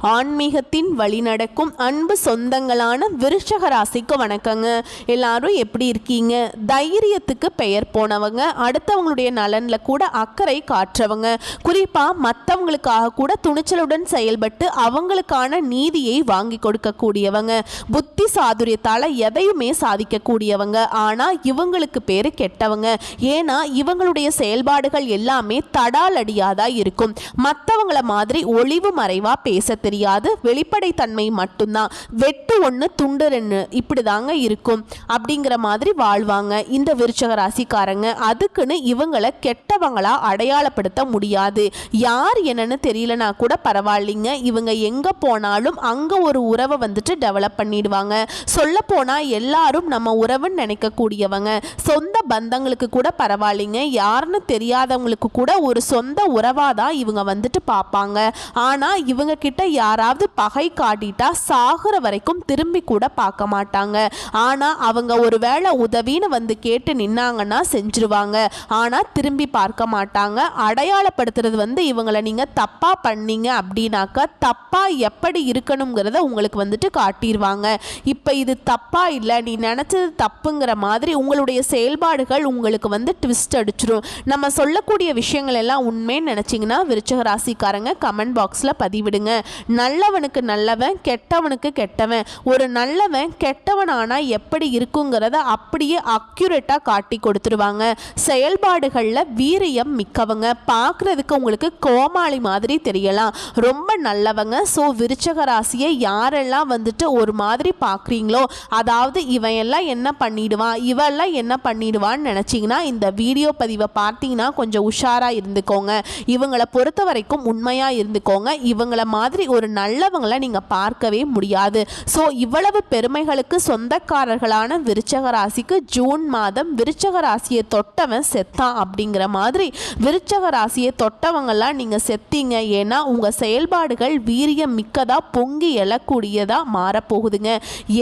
ஆன்மீகத்தின் வழி நடக்கும் அன்பு சொந்தங்களான விருச்சக ராசிக்கு வணக்கங்க. எல்லாரும் எப்படி இருக்கீங்க? தைரியத்துக்கு பெயர் போனவங்க, அடுத்தவங்களுடைய நலனில் கூட அக்கறை காற்றவங்க, குறிப்பாக மற்றவங்களுக்காக கூட துணிச்சலுடன் செயல்பட்டு அவங்களுக்கான நீதியை வாங்கி கொடுக்கக்கூடியவங்க, புத்தி சாதுரியத்தால் எதையுமே சாதிக்கக்கூடியவங்க. ஆனால் இவங்களுக்கு பேர் கெட்டவங்க. ஏன்னா இவங்களுடைய செயல்பாடுகள் எல்லாமே தடாலடியாதான் இருக்கும். மற்றவங்கள மாதிரி ஒளிவு மறைவா பேச தெரியாது, வெளிப்படைத்தன்மை மட்டும்தான். வெட்டு ஒன்று துண்டு ரெண்டு இப்படி தாங்க இருக்கும் அப்படிங்கிற மாதிரி வாழ்வாங்க இந்த விருச்சக ராசிக்காரங்க. அதுக்குன்னு இவங்களை கெட்டவங்களா அடையாளப்படுத்த முடியாது. யார் என்னன்னு தெரியலனா கூட பரவாயில்லைங்க, இவங்க எங்க போனாலும் அங்க ஒரு உறவை வந்துட்டு டெவலப் பண்ணிடுவாங்க. சொல்ல போனா எல்லாரும் நம்ம உறவுன்னு நினைக்கக்கூடியவங்க. சொந்த பந்தங்களுக்கு கூட பரவாயில்லைங்க, யாருன்னு தெரியாதவங்களுக்கு கூட ஒரு சொந்த உறவாதான் இவங்க வந்துட்டு பார்ப்பாங்க. ஆனா இவங்க கிட்ட யாராவது பகை காட்டிட்டா சாகுற வரைக்கும் திரும்பி கூட பார்க்க மாட்டாங்க. ஆனா அவங்க ஒரு வேளை உதவின்னு வந்து கேட்டு நின்னாங்கன்னா செஞ்சிருவாங்க. ஆனா திரும்பி பார்க்க மாட்டாங்க. அடையாளப்படுத்துறது வந்து இவங்களை நீங்க தப்பா பண்ணீங்க அப்படின்னாக்கா தப்பா எப்படி இருக்கணுங்கிறத உங்களுக்கு வந்துட்டு காட்டிடுவாங்க. இப்ப இது தப்பா இல்லை, நீ நினைச்சது தப்புங்கிற மாதிரி உங்களுடைய செயல்பாடுகள் உங்களுக்கு வந்து ட்விஸ்ட் அடிச்சிடும். நம்ம சொல்லக்கூடிய விஷயங்கள் எல்லாம் உண்மைன்னு நினைச்சிங்கன்னா விருச்சக ராசிக்காரங்க கமெண்ட் பாக்ஸில் பதிவிடுங்க. நல்லவனுக்கு நல்லவன், கெட்டவனுக்கு கெட்டவன். ஒரு நல்லவன் கெட்டவனானா எப்படி இருக்குங்கிறத அப்படியே அக்யூரேட்டாக காட்டி கொடுத்துருவாங்க. செயல்பாடுகளில் வீரியம் மிக்கவங்க. பார்க்குறதுக்கு உங்களுக்கு கோமாளி மாதிரி தெரியலாம், ரொம்ப நல்லவங்க. ஸோ விருச்சக ராசியை யாரெல்லாம் வந்துட்டு ஒரு மாதிரி பார்க்குறீங்களோ, அதாவது இவன் எல்லாம் என்ன பண்ணிடுவான் இவெல்லாம் என்ன பண்ணிடுவான்னு நினச்சிங்கன்னா இந்த வீடியோ பதிவை பார்த்தீங்கன்னா கொஞ்சம் உஷாராக இருந்துக்கோங்க. இவங்களை பொறுத்த வரைக்கும் உண்மையாக இருந்துக்கோங்க. இவங்கள மாதிரி ஒரு நல்லவங்களை நீங்கள் பார்க்கவே முடியாது. ஸோ இவ்வளவு பெருமைகளுக்கு சொந்தக்காரர்களான விருச்சக ராசிக்கு ஜூன் மாதம் விருச்சக ராசியை தொட்டவன் செத்தான் அப்படிங்கிற மாதிரி விருச்சக ராசியை தொட்டவங்கெல்லாம் நீங்கள் செத்தீங்க. ஏன்னா உங்கள் செயல்பாடுகள் வீரியம் மிக்கதா பொங்கி எழக்கூடியதா மாறப்போகுதுங்க.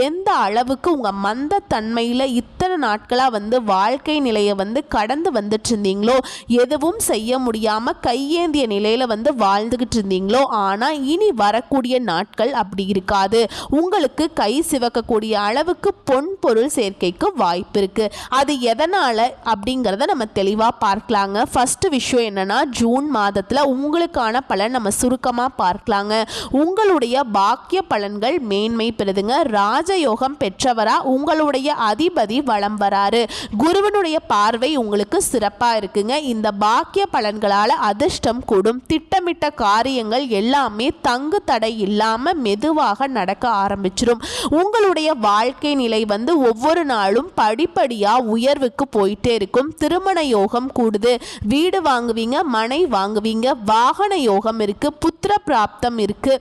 எந்த அளவுக்கு உங்கள் மந்த தன்மையில் இத்தனை நாட்களாக வந்து வாழ்க்கை நிலையை வந்து கடந்து வந்துட்டு இருந்தீங்களோ, எதுவும் செய்ய முடியாமல் கையேந்திய நிலையில் வந்து வாழ்ந்துகிட்டு இருந்தீங்களோ, ஆனால் இனி வரக்கூடிய நாட்கள் அப்படி இருக்காது. உங்களுக்கு கை சிவக்கக்கூடிய அளவுக்கு பொன் பொருள் சேர்க்கைக்கு வாய்ப்பு இருக்கு. அது எதனால அப்படிங்கிறத நம்ம தெளிவாக பார்க்கலாங்க. ஃபர்ஸ்ட் விஷயம் என்னன்னா, ஜூன் மாதத்தில் உங்களுக்கான பலன் நம்ம சுருக்கமாக பார்க்கலாங்க. உங்களுடைய பாக்கிய பலன்கள் மேன்மை பெறுதுங்க. ராஜயோகம் பெற்றவரா உங்களுடைய அதிபதி வலம் வராரு. குருவனுடைய பார்வை உங்களுக்கு சிறப்பாக இருக்குங்க. இந்த பாக்கிய பலன்களால் அதிர்ஷ்டம் கூடும். திட்டமிட்ட காரியங்கள் எல்லாமே தங்கு தடை இல்லாம மெதுவாக நடக்க ஆரம்பிச்சிடும். உங்களுடைய வாழ்க்கை நிலை வந்து ஒவ்வொரு நாளும் படிப்படியா உயர்வுக்கு போயிட்டே இருக்கும். திருமண யோகம் கூடுது. வீடு வாங்குவீங்க, மனை வாங்குவீங்க, வாகன யோகம் இருக்கு, புத்திர பிராப்தம் இருக்கு.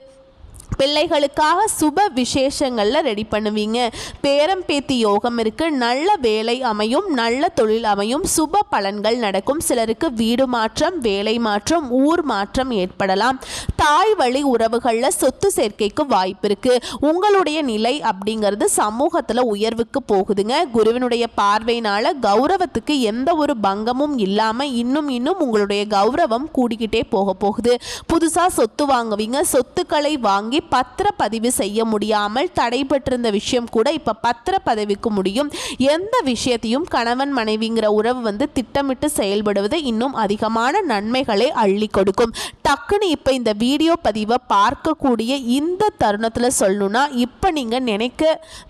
பிள்ளைகளுக்காக சுப விசேஷங்களில் ரெடி பண்ணுவீங்க. பேரம் பேத்தி யோகம் இருக்கு. நல்ல வேலை அமையும், நல்ல தொழில் அமையும், சுப பலன்கள் நடக்கும். சிலருக்கு வீடு மாற்றம், வேலை மாற்றம், ஊர் மாற்றம் ஏற்படலாம். தாய் வழி உறவுகளில் சொத்து சேர்க்கைக்கு வாய்ப்பு இருக்கு. உங்களுடைய நிலை அப்படிங்கிறது சமூகத்தில் உயர்வுக்கு போகுதுங்க. குருவினுடைய பார்வையினால கௌரவத்துக்கு எந்த ஒரு பங்கமும் இல்லாமல் இன்னும் உங்களுடைய கௌரவம் கூடிக்கிட்டே போகுது. புதுசாக சொத்து வாங்குவீங்க. சொத்துக்களை வாங்கி பத்திரப்பதிவு செய்ய முடியாமல் தடைபட்டிருந்த விஷயம் கூட இப்ப பத்திரப்பதிவுக்கு முடியும். எந்த விஷயத்தையும் கணவன் மனைவிங்கிற உறவு வந்து திட்டமிட்டு செயல்படுவது இன்னும் அதிகமான நன்மைகளை அள்ளி கொடுக்கும். டக்குன்னு இப்ப இந்த வீடியோ பதிவை பார்க்கக்கூடிய இந்த தருணத்துல சொல்லணும்னா, இப்ப நீங்க நினைக்க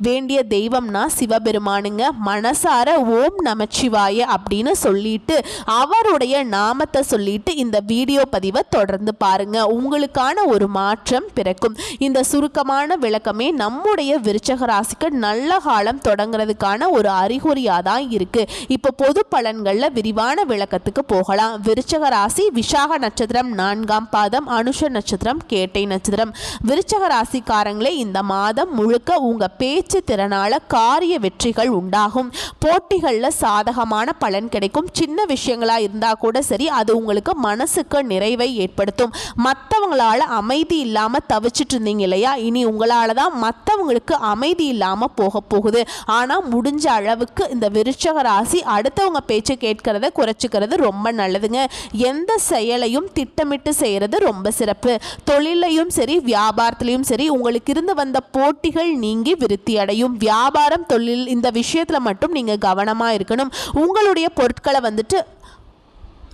வேண்டிய தெய்வம்னா சிவபெருமானுங்க. மனசார ஓம் நமச்சிவாய அப்படின்னு சொல்லிட்டு அவருடைய நாமத்தை சொல்லிட்டு இந்த வீடியோ பதிவை தொடர்ந்து பாருங்க. உங்களுக்கான ஒரு மாற்றம் பிறக்கும். இந்த சுருக்கமான விளக்கமே நம்முடைய விருச்சக ராசிக்கு நல்ல காலம் தொடங்குறதுக்கான ஒரு அறிகுறியா தான் இருக்கு. இப்போ பொது பலன்கள்ல விரிவான விளக்கத்துக்கு போகலாம். விருச்சக ராசி விஷாக நட்சத்திரம் 4ஆம் பாதம், அனுஷ நட்சத்திரம், கேட்டை நட்சத்திரம். விருச்சக ராசிக்காரங்களே இந்த மாதம் முழுக்க உங்க பேச்சு திறனால காரிய வெற்றிகள் உண்டாகும். போட்டிகளில் சாதகமான பலன் கிடைக்கும். சின்ன விஷயங்களா இருந்தா கூட சரி, அது உங்களுக்கு மனசுக்கு நிறைவை ஏற்படுத்தும். மற்றவங்களால அமைதி இல்லாம தவிச்சிட்டு இருந்தீங்க இல்லையா, இனி உங்களால் தான் மற்றவங்களுக்கு அமைதி இல்லாமல் போக போகுது. ஆனால் முடிஞ்ச அளவுக்கு இந்த விருச்சக ராசி அடுத்தவங்க பேச்சு கேட்கறத குறைச்சிக்கிறது ரொம்ப நல்லதுங்க. எந்த செயலையும் திட்டமிட்டு செய்கிறது ரொம்ப சிறப்பு. தொழிலையும் சரி வியாபாரத்திலையும் சரி உங்களுக்கு இருந்து வந்த போட்டிகள் நீங்கி விருத்தி அடையும். வியாபாரம் தொழில் இந்த விஷயத்தில் மட்டும் நீங்கள் கவனமாக இருக்கணும். உங்களுடைய பொருட்களை வந்துட்டு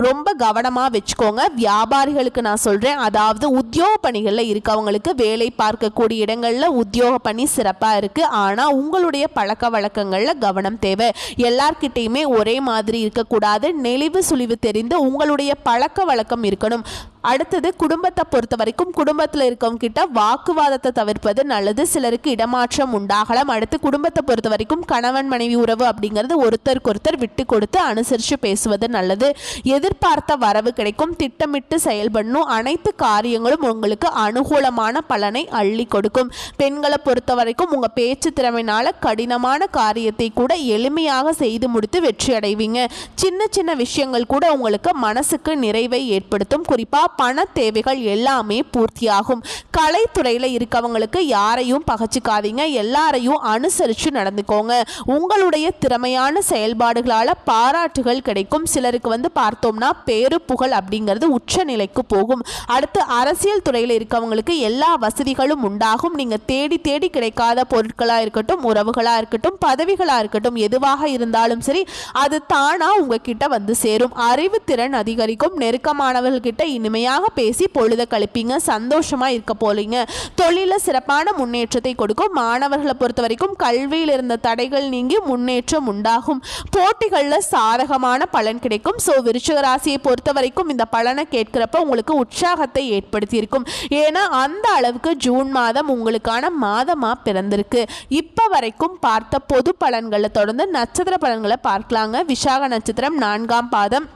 ரொம்ப கவனமாக வச்சுக்கோங்க. வியாபாரிகளுக்கு நான் சொல்கிறேன், அதாவது உத்தியோக பணிகளில் இருக்கவங்களுக்கு வேலை பார்க்கக்கூடிய இடங்களில் உத்தியோக பணி சிறப்பாக இருக்குது. ஆனால் உங்களுடைய பழக்க வழக்கங்களில் கவனம் தேவை. எல்லார்கிட்டையுமே ஒரே மாதிரி இருக்கக்கூடாது. நெளிவு சுழிவு தெரிந்து உங்களுடைய பழக்க வழக்கம் இருக்கணும். அடுத்தது குடும்பத்தை பொறுத்த வரைக்கும் குடும்பத்தில் இருக்கவங்க கிட்ட வாக்குவாதத்தை தவிர்ப்பது நல்லது. சிலருக்கு இடமாற்றம் உண்டாகலாம். அடுத்து குடும்பத்தை பொறுத்த வரைக்கும் கணவன் மனைவி உறவு அப்படிங்கிறது ஒருத்தருக்கொருத்தர் விட்டு கொடுத்து அனுசரித்து பேசுவது நல்லது. எதிர்பார்த்த வரவு கிடைக்கும். திட்டமிட்டு செயல்படணும். அனைத்து காரியங்களும் உங்களுக்கு அனுகூலமான பலனை அள்ளி கொடுக்கும். பெண்களை பொறுத்த வரைக்கும் உங்கள் பேச்சு திறமையினால கடினமான காரியத்தை கூட எளிமையாக செய்து முடித்து வெற்றி அடைவீங்க. சின்ன சின்ன விஷயங்கள் கூட உங்களுக்கு மனசுக்கு நிறைவை ஏற்படுத்தும். குறிப்பாக பண தேவைகள் எல்லாமே பூர்த்தியாகும். கலைத்துறையில் இருக்கவங்களுக்கு யாரையும் பகச்சிக்காதீங்க. எல்லாரையும் அனுசரித்து நடந்துக்கோங்க. உங்களுடைய திறமையான செயல்பாடுகளால் பாராட்டுகள் கிடைக்கும். சிலருக்கு பார்த்தோம்னா பேரு புகழ் அப்படிங்கிறது உச்ச நிலைக்கு போகும். அடுத்து அரசியல் துறையில் இருக்கவங்களுக்கு எல்லா வசதிகளும் உண்டாகும். நீங்கள் தேடி தேடி கிடைக்காத பொருட்களாக இருக்கட்டும், உறவுகளாக இருக்கட்டும், பதவிகளாக இருக்கட்டும், எதுவாக இருந்தாலும் சரி அது தானாக உங்ககிட்ட சேரும். அறிவுத்திறன் அதிகரிக்கும். நெருக்கமானவர்கள்கிட்ட இனிமையாக பேசி பொழுத கழிப்பீங்க. சந்தோஷமா இருக்க போலீங்க. தொழில சிறப்பான முன்னேற்றத்தை கொடுக்கும். மாணவர்களை பொறுத்த வரைக்கும் கல்வியில் இருந்த தடைகள் நீங்கி முன்னேற்றம் உண்டாகும். போட்டிகளில் சாதகமான பலன் கிடைக்கும். விருச்சிக ராசியை பொறுத்த வரைக்கும் இந்த பலனை கேட்கிறப்ப உங்களுக்கு உற்சாகத்தை ஏற்படுத்தி இருக்கும். ஏன்னா அந்த அளவுக்கு ஜூன் மாதம் உங்களுக்கான மாதமா பிறந்திருக்கு. இப்ப வரைக்கும் பார்த்த பொது பலன்களை தொடர்ந்து நட்சத்திர பலன்களை பார்க்கலாங்க. விசாக நட்சத்திரம் 4ஆம் பாதம்.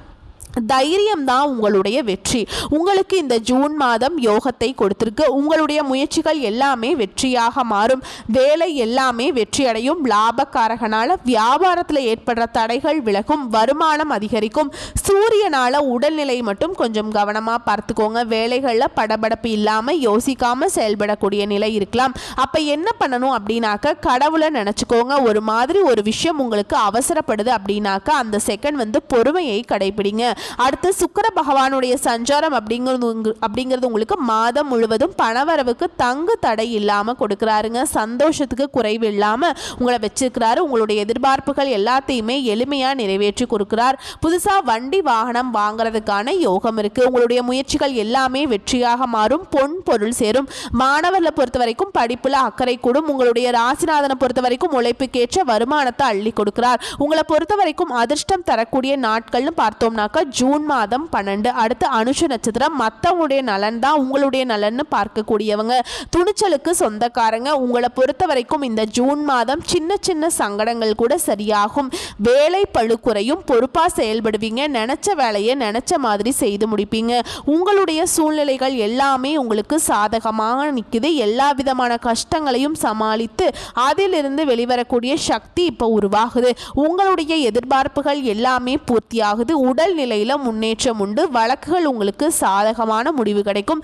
தைரியம் தான் உங்களுடைய வெற்றி. உங்களுக்கு இந்த ஜூன் மாதம் யோகத்தை கொடுத்திருக்கு. உங்களுடைய முயற்சிகள் எல்லாமே வெற்றியாக மாறும். வேலை எல்லாமே வெற்றி அடையும். லாபக்காரகனால வியாபாரத்தில் ஏற்படுற தடைகள் விலகும். வருமானம் அதிகரிக்கும். சூரியனால உடல்நிலை மட்டும் கொஞ்சம் கவனமாக பார்த்துக்கோங்க. வேலைகளில் படபடப்பு இல்லாமல் யோசிக்காமல் செயல்படக்கூடிய நிலை இருக்கலாம். அப்போ என்ன பண்ணணும் அப்படின்னாக்க கடவுளை நினச்சிக்கோங்க. ஒரு மாதிரி ஒரு விஷயம் உங்களுக்கு அவசரப்படுது அப்படின்னாக்க அந்த செகண்ட் பொறுமையை கடைபிடிங்க. அடுத்து சுக்கிர பகவானுடைய சஞ்சாரம் அப்படிங்கிறது உங்களுக்கு மாதம் முழுவதும் பணவரவுக்கு தங்கு தடை இல்லாமல் கொடுக்குறாருங்க. சந்தோஷத்துக்கு குறைவு இல்லாமல் உங்களை வச்சிருக்கிறாரு. உங்களுடைய எதிர்பார்ப்புகள் எல்லாத்தையுமே எளிமையாக நிறைவேற்றி கொடுக்கிறார். புதுசாக வண்டி வாகனம் வாங்குறதுக்கான யோகம் இருக்குது. உங்களுடைய முயற்சிகள் எல்லாமே வெற்றியாக மாறும். பொன் பொருள் சேரும். மாணவர்களை பொறுத்த வரைக்கும் படிப்பில் அக்கறை கூடும். உங்களுடைய ராசிநாதனை பொறுத்த வரைக்கும் உழைப்புக்கேற்ற வருமானத்தை அள்ளி கொடுக்கிறார். உங்களை பொறுத்த வரைக்கும் அதிர்ஷ்டம் தரக்கூடிய நாட்கள்னு பார்த்தோம்னாக்கா ஜூன் மாதம் 12. அடுத்து அனுஷ நட்சத்திரம். மற்றவங்களுடைய நலன் தான் உங்களுடைய நலன்னு பார்க்கக்கூடியவங்க. துணிச்சலுக்கு சொந்தக்காரங்க. உங்களை பொறுத்த வரைக்கும் இந்த ஜூன் மாதம் சின்ன சின்ன சங்கடங்கள் கூட சரியாகும். வேலை பளு குறையும். பொறுப்பாக செயல்படுவீங்க. நினைச்ச வேலையை நினைச்ச மாதிரி செய்து முடிப்பீங்க. உங்களுடைய சூழ்நிலைகள் எல்லாமே உங்களுக்கு சாதகமாக நிற்குது. எல்லா விதமான கஷ்டங்களையும் சமாளித்து அதிலிருந்து வெளிவரக்கூடிய சக்தி இப்போ உருவாகுது. உங்களுடைய எதிர்பார்ப்புகள் எல்லாமே பூர்த்தியாகுது. உடல்நிலையில் முன்னேற்றம் உண்டு. வழக்குகள் உங்களுக்கு சாதகமான முடிவு கிடைக்கும்.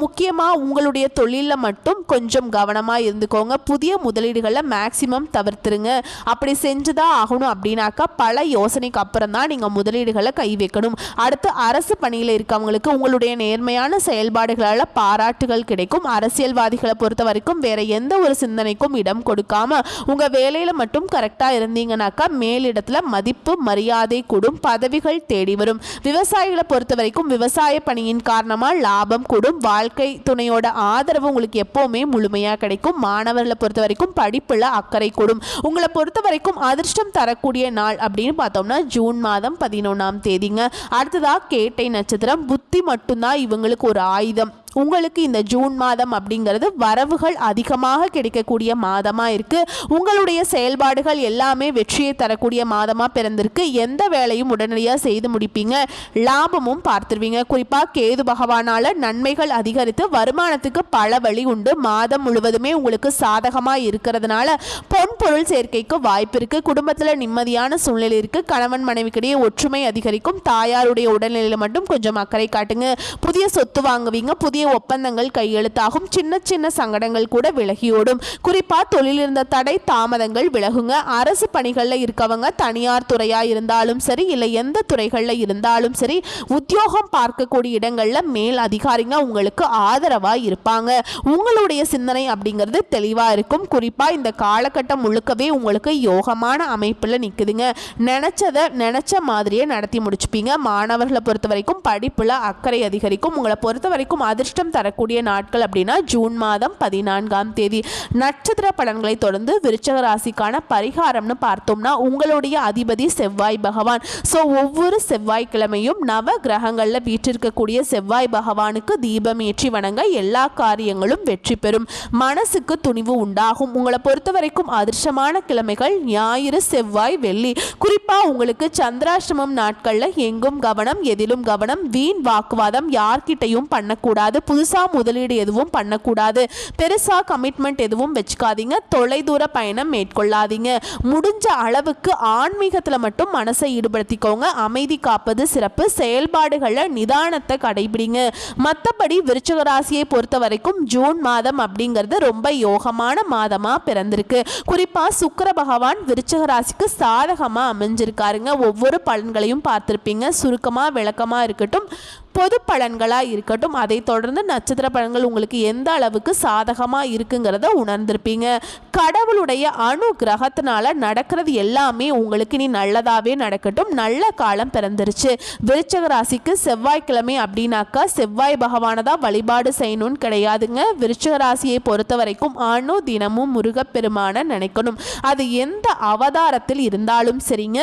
முக்கியமாக உங்களுடைய தொழிலில் மட்டும் கொஞ்சம் கவனமாக இருந்துக்கோங்க. புதிய முதலீடுகளை மேக்சிமம் தவிர்த்துருங்க. அப்படி செஞ்சுதான் ஆகணும் அப்படின்னாக்கா பல யோசனைக்கு அப்புறம் தான் நீங்கள் முதலீடுகளை கை வைக்கணும். அடுத்து அரசு பணியில் இருக்கவங்களுக்கு உங்களுடைய நேர்மையான செயல்பாடுகளால் பாராட்டுகள் கிடைக்கும். அரசியல்வாதிகளை பொறுத்த வரைக்கும் வேற எந்த ஒரு சிந்தனைக்கும் இடம் கொடுக்காம உங்கள் வேலையில் மட்டும் கரெக்டாக இருந்தீங்கன்னாக்கா மேலிடத்தில் மதிப்பு மரியாதை கூடும். பதவிகள் தேடி வரும். விவசாயிகளை பொறுத்த வரைக்கும் விவசாய பணியின் காரணமாக லாபம் கூடும். வாழ்க்கை துணையோட ஆதரவு உங்களுக்கு எப்பவுமே முழுமையாக கிடைக்கும். மாணவர்களை பொறுத்த வரைக்கும் படிப்புல அக்கறை கூடும். உங்களை பொறுத்த வரைக்கும் அதிர்ஷ்டம் தரக்கூடிய நாள் அப்படின்னு பார்த்தோம்னா ஜூன் மாதம் 11ஆம் தேதிங்க. அடுத்ததா கேட்டை நட்சத்திரம். புத்தி மட்டும்தான் இவங்களுக்கு ஒரு ஆயுதம். உங்களுக்கு இந்த ஜூன் மாதம் அப்படிங்கிறது வரவுகள் அதிகமாக கிடைக்கக்கூடிய மாதமாக இருக்குது. உங்களுடைய செயல்பாடுகள் எல்லாமே வெற்றியை தரக்கூடிய மாதமாக பிறந்திருக்கு. எந்த வேலையும் உடனடியாக செய்து முடிப்பீங்க. லாபமும் பார்த்துருவீங்க. குறிப்பாக கேது பகவானால் நன்மைகள் அதிகரித்து வருமானத்துக்கு பல வழி உண்டு. மாதம் முழுவதுமே உங்களுக்கு சாதகமாக இருக்கிறதுனால பொன் பொருள் சேர்க்கைக்கு வாய்ப்பு இருக்குது. குடும்பத்தில் நிம்மதியான சூழ்நிலை இருக்குது. கணவன் மனைவிக்கிடையே ஒற்றுமை அதிகரிக்கும். தாயாருடைய உடல்நிலையில் மட்டும் கொஞ்சம் அக்கறை காட்டுங்க. புதிய சொத்து வாங்குவீங்க. புதிய புதிய ஒப்பந்தங்கள் கையெழுத்தாகும். சின்ன சின்ன சங்கடங்கள் கூட விலகியோடும். குறிப்பா தொழில் இருந்த தடை தாமதங்கள் விலகுங்க. அரசு பணிகளில் இருக்கவங்க தனியார் துறையா இருந்தாலும் சரி, இல்லை எந்த துறைகளில் இருந்தாலும் சரி, உத்தியோகம் பார்க்கக்கூடிய இடங்கள்ல மேல் அதிகாரிங்க உங்களுக்கு ஆதரவா இருப்பாங்க. உங்களுடைய சிந்தனை அப்படிங்கிறது தெளிவா இருக்கும். குறிப்பா இந்த காலகட்டம் முழுக்கவே உங்களுக்கு யோகமான அமைப்புல நிக்குதுங்க. நினைச்ச மாதிரியே நடத்தி முடிச்சுப்பீங்க. மாணவர்களை பொறுத்த வரைக்கும் படிப்புல அக்கறை அதிகரிக்கும். உங்களை பொறுத்த வரைக்கும் அதிர்ஷ்டம் தரக்கூடிய நாட்கள் அப்படின்னா ஜூன் மாதம் 14ஆம் தேதி. நட்சத்திர பலன்களை தொடர்ந்து விருச்சக ராசிக்கான பரிகாரம்னு பார்த்தோம்னா, உங்களுடைய அதிபதி செவ்வாய் பகவான். ஸோ ஒவ்வொரு செவ்வாய்க்கிழமையும் நவ கிரகங்கள்ல வீற்றிருக்கக்கூடிய செவ்வாய் பகவானுக்கு தீபம் ஏற்றி வணங்க எல்லா காரியங்களும் வெற்றி பெறும். மனசுக்கு துணிவு உண்டாகும். உங்களை பொறுத்த வரைக்கும் அதிர்ஷ்டமான கிழமைகள் ஞாயிறு, செவ்வாய், வெள்ளி. குறிப்பா உங்களுக்கு சந்திராஷ்டமம் நாட்கள்ல எங்கும் கவனம், எதிலும் கவனம். வீண் வாக்குவாதம் யார்கிட்டையும் பண்ணக்கூடாது. புதுசா முதலீடு எதுவும் பண்ணக்கூடாது. பெருசா கமிட்மெண்ட் எதுவும் வச்சுக்காதீங்க. தொலைதூர பயணம் மேற்கொள்ளாதீங்க. முடிஞ்ச அளவுக்கு ஆன்மீகத்துல மட்டும் மனசை ஈடுபடுத்திக்கோங்க. அமைதி காப்பது சிறப்பு. செயல்பாடுகள்ல நிதானத்தை கடைபிடிங்க. மற்றபடி விருச்சிக ராசியை பொறுத்த வரைக்கும் ஜூன் மாதம் அப்படிங்கிறது ரொம்ப யோகமான மாதமா பிறந்திருக்கு. குறிப்பா சுக்கிர பகவான் விருச்சிக ராசிக்கு சாதகமா அமைஞ்சிருக்காருங்க. ஒவ்வொரு பலன்களையும் பார்த்திருப்பீங்க. சுருக்கமா விளக்கமா இருக்கட்டும், பொது பலன்களாக இருக்கட்டும், அதை தொடர்ந்து நட்சத்திர பலன்கள் உங்களுக்கு எந்த அளவுக்கு சாதகமாக இருக்குங்கிறத உணர்ந்திருப்பீங்க. கடவுளுடைய அனுகிரகத்தினால நடக்கிறது எல்லாமே உங்களுக்கு இனி நல்லதாகவே நடக்கட்டும். நல்ல காலம் பிறந்துருச்சு. விருச்சிக ராசிக்கு செவ்வாய்க்கிழமை அப்படின்னாக்கா செவ்வாய் பகவானை தான் வழிபாடு செய்யணும்னு கிடையாதுங்க. விருச்சிக ராசியை பொறுத்த வரைக்கும் தினமும் முருகப்பெருமான நினைக்கணும். அது எந்த அவதாரத்தில் இருந்தாலும் சரிங்க.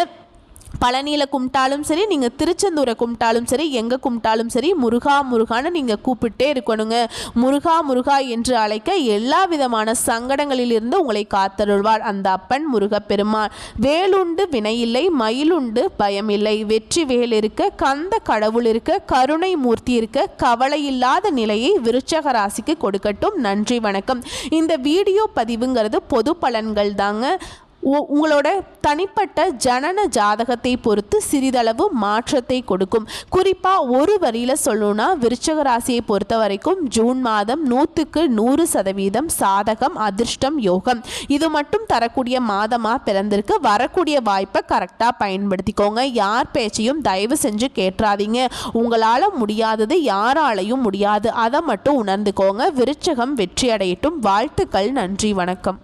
பழனியில் கும்பிட்டாலும் சரி, நீங்கள் திருச்செந்தூரை கும்பிட்டாலும் சரி, எங்கே கும்பிட்டாலும் சரி, முருகா முருகான்னு நீங்கள் கூப்பிட்டே இருக்கணுங்க. முருகா முருகா என்று அழைக்க எல்லா விதமான சங்கடங்களிலிருந்து உங்களை காத்தருள்வார் அந்த அப்பன் முருகப்பெருமான். வேலுண்டு வினையில்லை, மயிலுண்டு பயமில்லை. வெற்றி வேல் இருக்க, கந்த கடவுள் இருக்க, கருணை மூர்த்தி இருக்க, கவலை இல்லாத நிலையை விருச்சக ராசிக்கு கொடுக்கட்டும். நன்றி, வணக்கம். இந்த வீடியோ பதிவுங்கிறது பொது பலன்கள் தாங்க. உங்களோட தனிப்பட்ட ஜனன ஜாதகத்தை பொறுத்து சிறிதளவு மாற்றத்தை கொடுக்கும். குறிப்பாக ஒரு வரியில் சொல்லணும்னா, விருச்சிக ராசியை பொறுத்த வரைக்கும் ஜூன் மாதம் 100% சாதகம், அதிர்ஷ்டம், யோகம் இது மட்டும் தரக்கூடிய மாதமாக பிறந்திருக்கு. வரக்கூடிய வாய்ப்பை கரெக்டாக பயன்படுத்திக்கோங்க. யார் பேச்சையும் தயவு செஞ்சு கேட்டுறாதீங்க. உங்களால் முடியாதது யாராலையும் முடியாது. அதை மட்டும் உணர்ந்துக்கோங்க. விருச்சகம் வெற்றி அடையட்டும். வாழ்த்துக்கள். நன்றி, வணக்கம்.